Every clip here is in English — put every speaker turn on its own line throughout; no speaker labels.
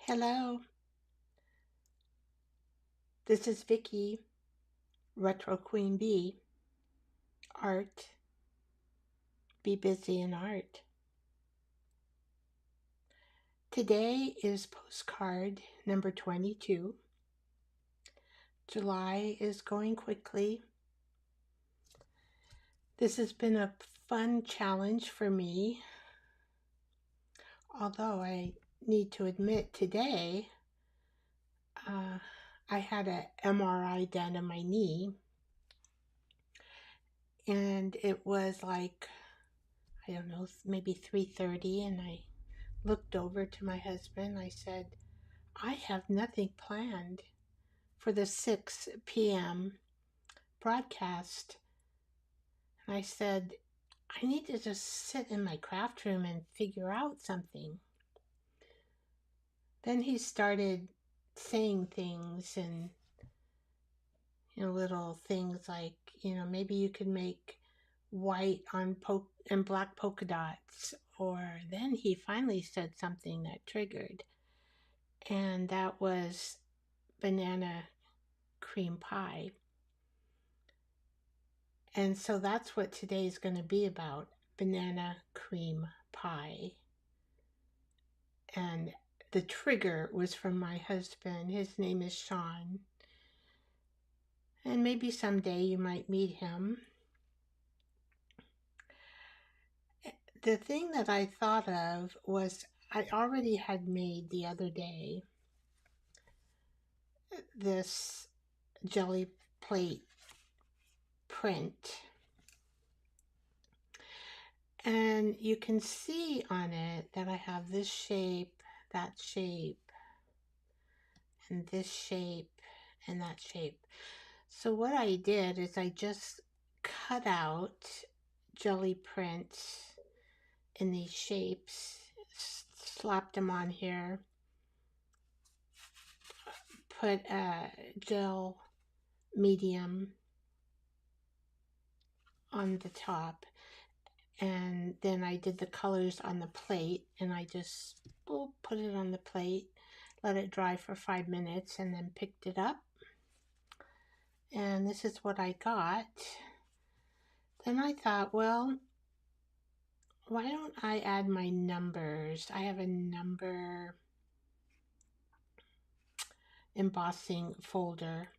Hello, this is Vicky, Retro Queen Bee, Art, Be Busy in Art. Today is postcard number 22. July is going quickly. This has been a fun challenge for me, although I need to admit today I had an MRI done on my knee, and it was like, I don't know, maybe 3:30, and I looked over to my husband. I said, I have nothing planned for the 6 p.m. broadcast. And I said, I need to just sit in my craft room and figure out something. Then he started saying things and, little things like, maybe you could make white and black polka dots. Or then he finally said something that triggered, and that was banana cream pie. And so that's what today is going to be about, banana cream pie. And the trigger was from my husband. His name is Sean. And maybe someday you might meet him. The thing that I thought of was I already had made the other day this jelly plate print. And you can see on it that I have this shape, that shape, and this shape, and that shape. So what I did is I just cut out jelly prints in these shapes, slapped them on here, put a gel medium on the top, and then I did the colors on the plate, and I just put it on the plate, let it dry for 5 minutes, and then picked it up. And this is what I got. Then I thought, well, why don't I add my numbers? I have a number embossing folder,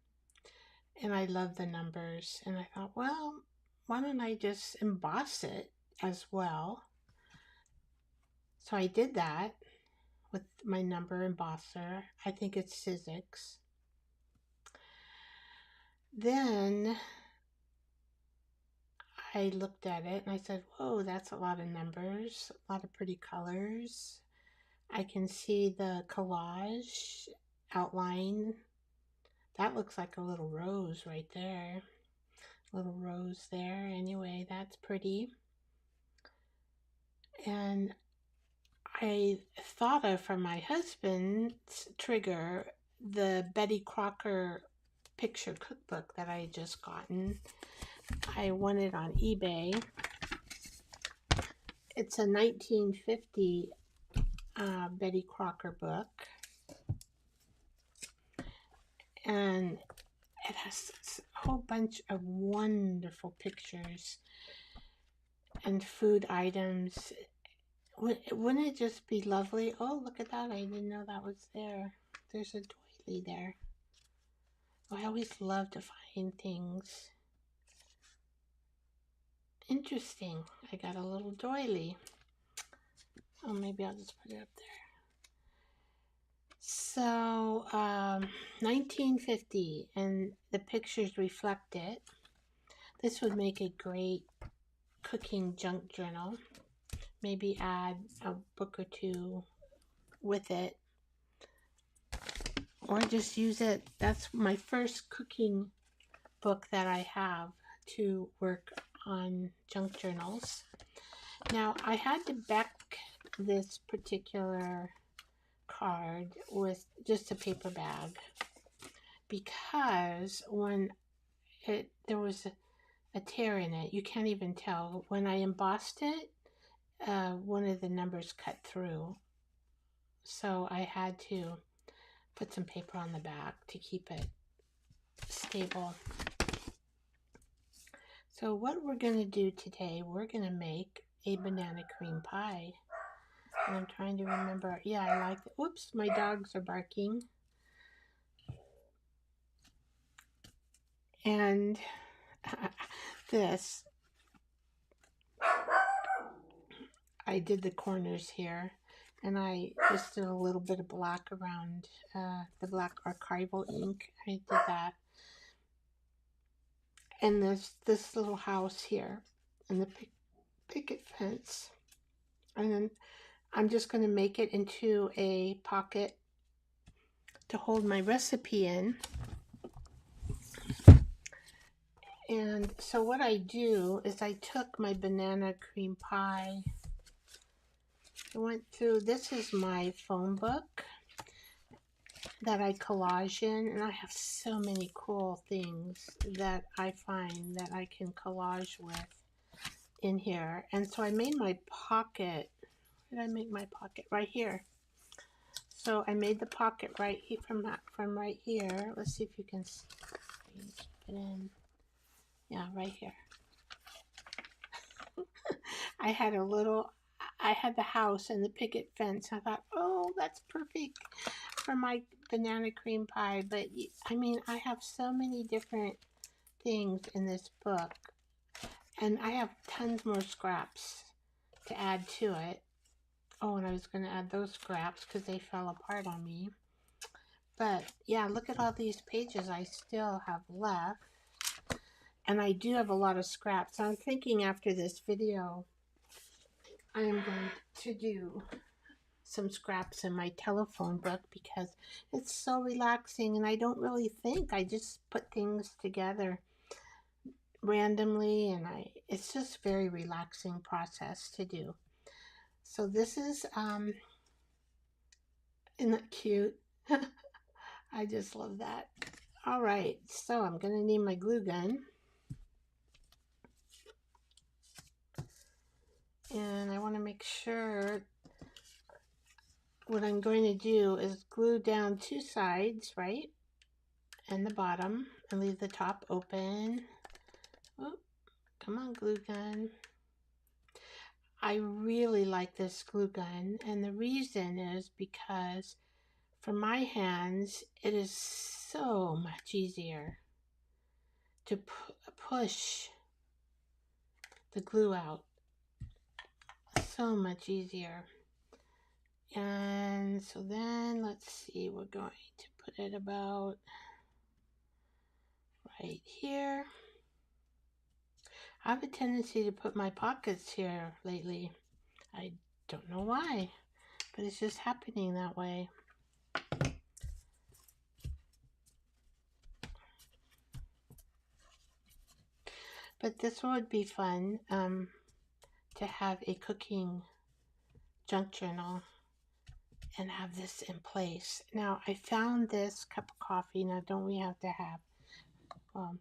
and I love the numbers. And I thought, well, why don't I just emboss it as well? So I did that with my number embosser. I think it's Sizzix. Then I looked at it and I said, whoa, that's a lot of numbers, a lot of pretty colors. I can see the collage outline. That looks like a little rose right there. Little rose there. Anyway, that's pretty. And I thought of, for my husband's trigger, the Betty Crocker picture cookbook that I had just gotten. I won it on eBay. It's a 1950 Betty Crocker book. And it has a whole bunch of wonderful pictures and food items. Wouldn't it just be lovely? Oh, look at that. I didn't know that was there. There's a doily there. Oh, I always love to find things interesting. I got a little doily. Oh, maybe I'll just put it up there. So, 1950, and the pictures reflect it. This would make a great cooking junk journal. Maybe add a book or two with it, or just use it. That's my first cooking book that I have to work on junk journals. Now, I had to back this particular card with just a paper bag because when there was a tear in it, you can't even tell. When I embossed it, one of the numbers cut through. so I had to put some paper on the back to keep it stable. So what we're going to do today, we're going to make a banana cream pie. And I'm trying to remember. Yeah, I like it. Oops, my dogs are barking. And this, I did the corners here. And I just did a little bit of black around the black archival ink. I did that. And there's this little house here and the picket fence. And then I'm just going to make it into a pocket to hold my recipe in. And so what I do is I took my banana cream pie. I went through, this is my phone book that I collage in, and I have so many cool things that I find that I can collage with in here. And so I made my pocket. Where did I make my pocket? Right here. So I made the pocket right here from right here. Let's see if you can keep it in. Yeah, right here. I had the house and the picket fence. I thought, oh, that's perfect for my banana cream pie. But I mean, I have so many different things in this book, and I have tons more scraps to add to it. Oh, and I was going to add those scraps because they fell apart on me. But yeah, look at all these pages I still have left. And I do have a lot of scraps. I'm thinking after this video, I am going to do some scraps in my telephone book because it's so relaxing and I don't really think. I just put things together randomly, and it's just a very relaxing process to do. So this is, isn't that cute? I just love that. All right, so I'm going to need my glue gun. And I want to make sure what I'm going to do is glue down two sides, right? And the bottom, and leave the top open. Oh, come on, glue gun. I really like this glue gun, and the reason is because for my hands, it is so much easier to push the glue out. So much easier. And so then, let's see, we're going to put it about right here. I have a tendency to put my pockets here lately. I don't know why, but it's just happening that way. But this would be fun to have a cooking junk journal and have this in place. Now, I found this cup of coffee. Now, don't we have to have,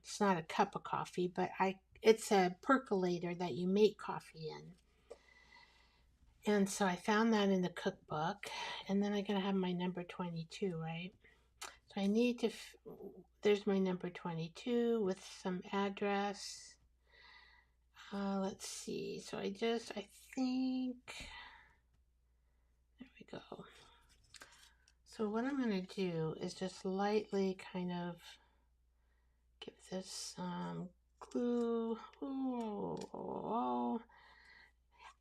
it's not a cup of coffee, but it's a percolator that you make coffee in. And so I found that in the cookbook. And then I'm going to have my number 22, right? So I need to, there's my number 22 with some address. Let's see. So I think, there we go. So what I'm going to do is just lightly kind of give this some glue. Ooh.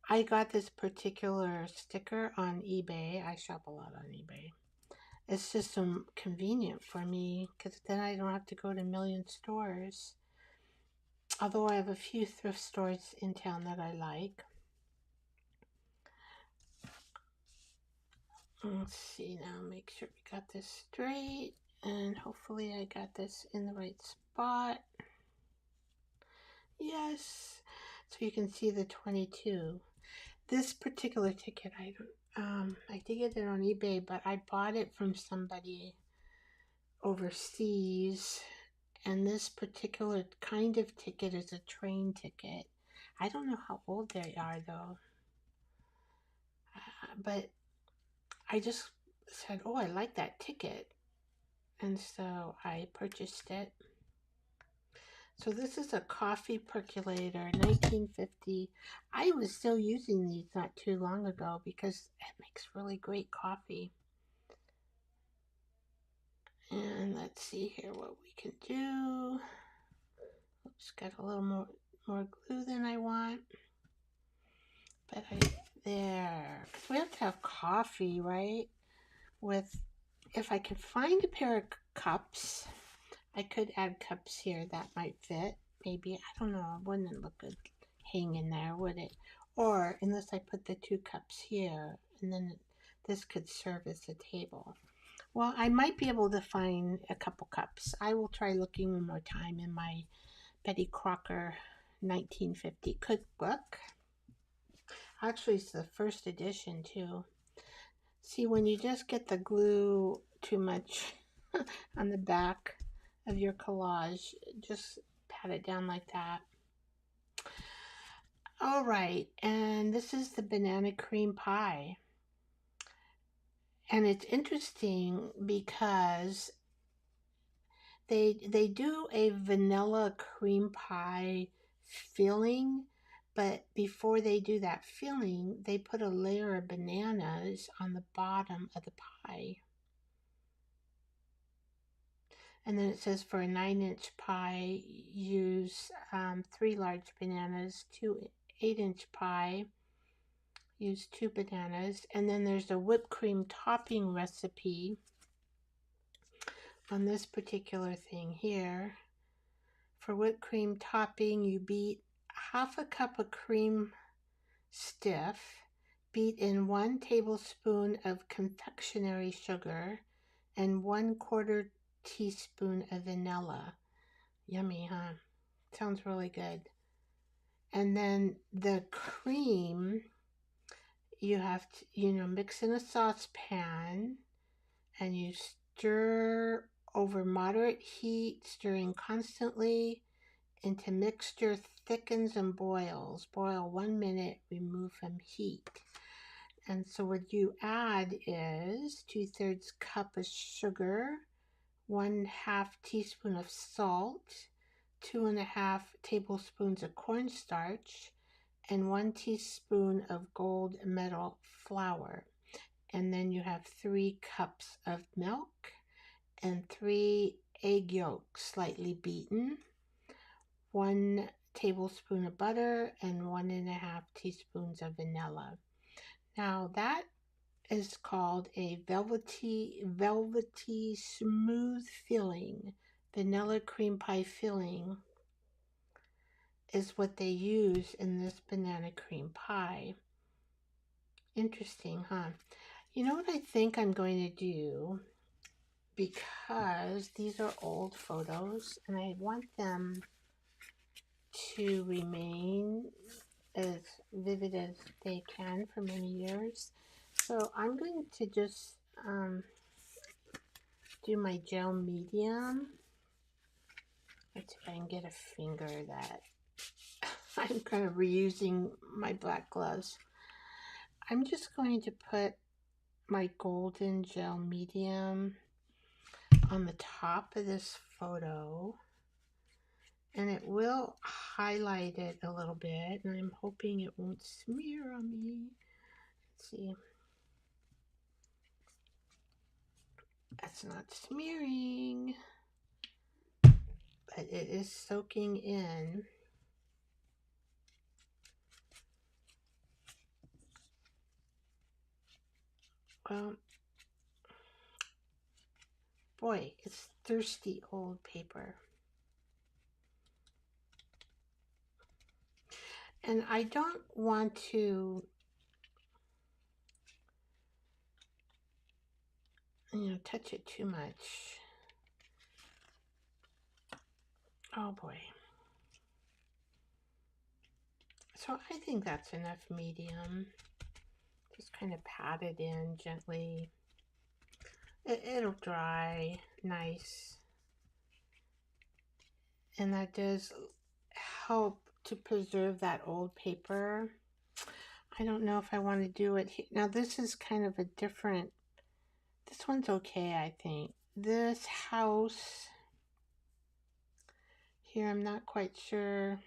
I got this particular sticker on eBay. I shop a lot on eBay. It's just so convenient for me because then I don't have to go to a million stores. Although I have a few thrift stores in town that I like. Let's see now, make sure we got this straight, and hopefully I got this in the right spot. Yes, so you can see the 22. This particular ticket, I did get it on eBay, but I bought it from somebody overseas, and this particular kind of ticket is a train ticket. I don't know how old they are though, but I just said, oh, I like that ticket. And so I purchased it. So this is a coffee percolator, 1950. I was still using these not too long ago because it makes really great coffee. And let's see here what we can do. Oops, got a little more glue than I want. But there. Because we have to have coffee, right? If I could find a pair of cups, I could add cups here that might fit. Maybe, I don't know, it wouldn't look good hanging there, would it? Or, unless I put the 2 cups here, and then this could serve as a table. Well, I might be able to find a couple cups. I will try looking one more time in my Betty Crocker 1950 cookbook. Actually, it's the first edition, too. See, when you just get the glue too much on the back of your collage, just pat it down like that. All right, and this is the banana cream pie. And it's interesting because they do a vanilla cream pie filling, but before they do that filling, they put a layer of bananas on the bottom of the pie. And then it says for a 9-inch pie, use 3 large bananas. 2 8-inch pie, use 2 bananas. And then there's a whipped cream topping recipe on this particular thing here. For whipped cream topping, you beat 1/2 cup of cream stiff, beat in 1 tablespoon of confectionery sugar, and 1/4 teaspoon of vanilla. Yummy, huh? Sounds really good. And then the cream, you have to, mix in a saucepan, and you stir over moderate heat, stirring constantly until mixture thickens and boils. Boil 1 minute, remove from heat. And so what you add is 2/3 cup of sugar, 1/2 teaspoon of salt, 2.5 tablespoons of cornstarch, and 1 teaspoon of gold medal flour. And then you have 3 cups of milk and 3 egg yolks slightly beaten, 1 tablespoon of butter, and 1.5 teaspoons of vanilla. Now that is called a velvety smooth filling. Vanilla cream pie filling is what they use in this banana cream pie. Interesting, huh? You know what I think I'm going to do? Because these are old photos and I want them to remain as vivid as they can for many years. So I'm going to just do my gel medium. Let's see if I can get a finger that I'm kind of reusing my black gloves. I'm just going to put my golden gel medium on the top of this photo, and it will highlight it a little bit, and I'm hoping it won't smear on me. Let's see. That's not smearing, but it is soaking in. Well, boy, it's thirsty old paper. And I don't want to, touch it too much. Oh boy. So I think that's enough medium. Just kind of pat it in gently. It'll dry nice. And that does help to preserve that old paper. I don't know if I want to do it here. Now this is kind of a different This one's okay, I think. This house here, I'm not quite sure.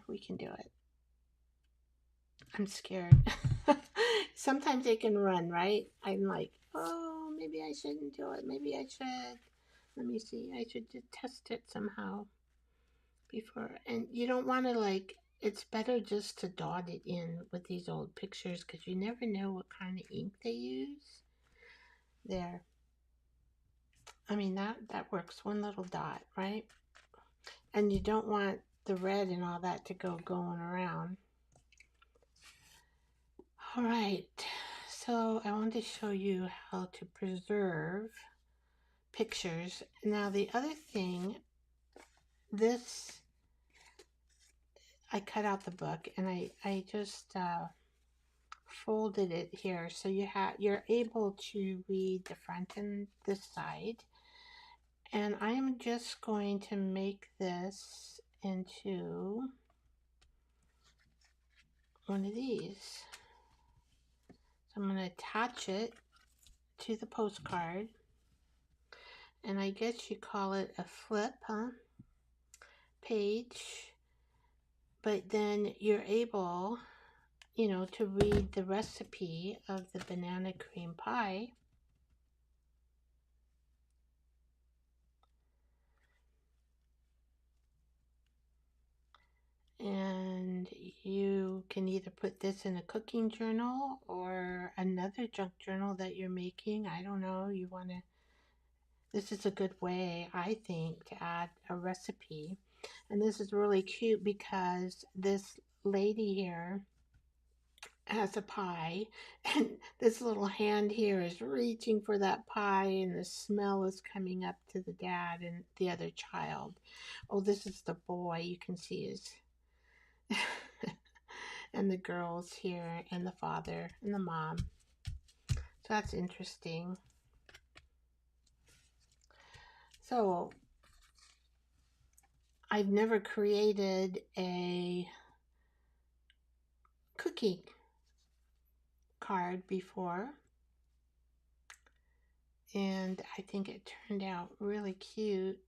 We can do it. I'm scared. Sometimes they can run, right? I'm like, oh, maybe I shouldn't do it. Maybe I should. Let me see. I should just test it somehow before. And you don't want to like, it's better just to dot it in with these old pictures because you never know what kind of ink they use. There. I mean, that works. One little dot, right? And you don't want the red and all that to go going around. All right, so I want to show you how to preserve pictures. Now the other thing, this, I cut out the book and I just folded it here so you're able to read the front and this side. And I am just going to make this into one of these. So I'm going to attach it to the postcard. And I guess you call it a flip, huh? Page. But then you're able, you know, to read the recipe of the banana cream pie. And you can either put this in a cooking journal or another junk journal that you're making. I don't know. You want to, this is a good way, I think, to add a recipe. And this is really cute because this lady here has a pie, and this little hand here is reaching for that pie, and the smell is coming up to the dad and the other child. Oh, this is the boy. You can see his and the girls here, and the father and the mom. So that's interesting. So I've never created a cookie card before, and I think it turned out really cute.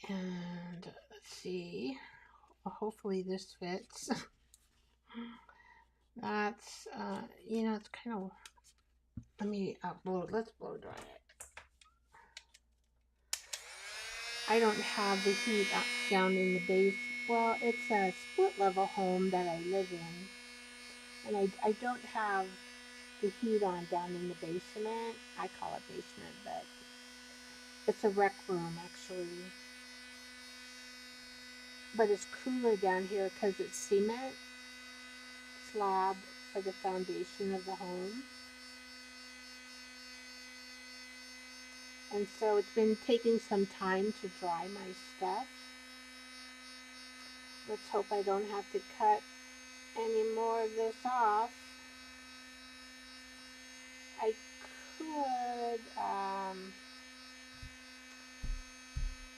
And let's see, well, hopefully this fits. That's you know, it's kind of, let me let's blow dry it. I don't have the heat up down in the base. Well, it's a split level home that I live in, and I don't have the heat on down in the basement. I call it basement, but it's a rec room actually. But it's cooler down here because it's cement slab for the foundation of the home. And so it's been taking some time to dry my stuff. Let's hope I don't have to cut any more of this off. I could,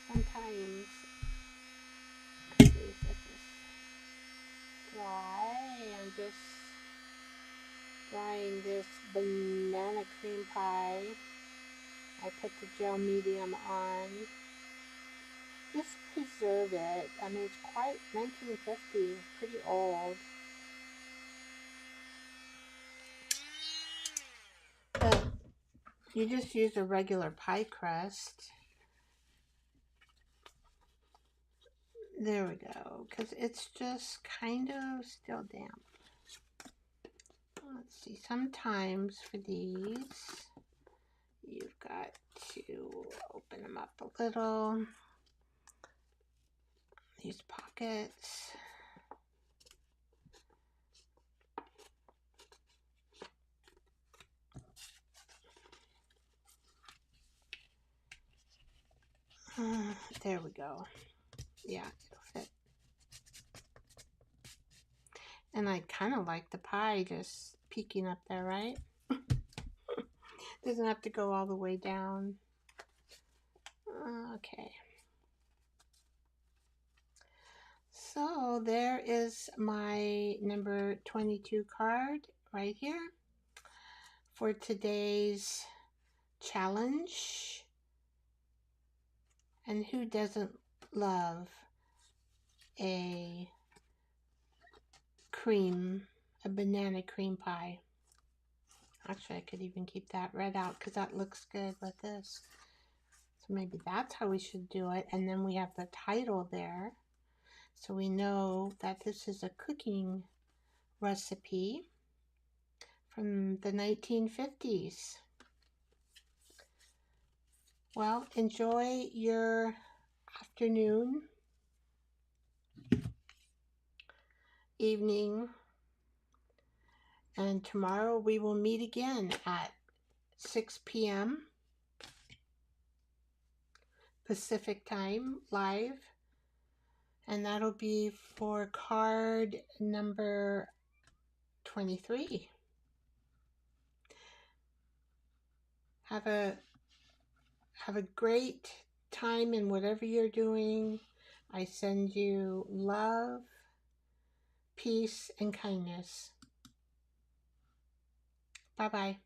sometimes, let this dry. I'm just drying this banana cream pie. I put the gel medium on. Just preserve it. I mean, it's quite 1950, pretty old. But you just use a regular pie crust. There we go, because it's just kind of still damp. Let's see, sometimes for these, you've got to open them up a little. These pockets. There we go. Yeah, it'll fit. And I kind of like the pie just peeking up there, right? Doesn't have to go all the way down. Okay. So there is my number 22 card right here for today's challenge. And who doesn't love a banana cream pie? Actually, I could even keep that red out because that looks good with this. So maybe that's how we should do it. And then we have the title there. So we know that this is a cooking recipe from the 1950s. Well, enjoy your afternoon, evening, and tomorrow we will meet again at 6 p.m. Pacific time live, and that'll be for card number 23. Have a great time in whatever you're doing. I send you love, peace, and kindness. Bye-bye.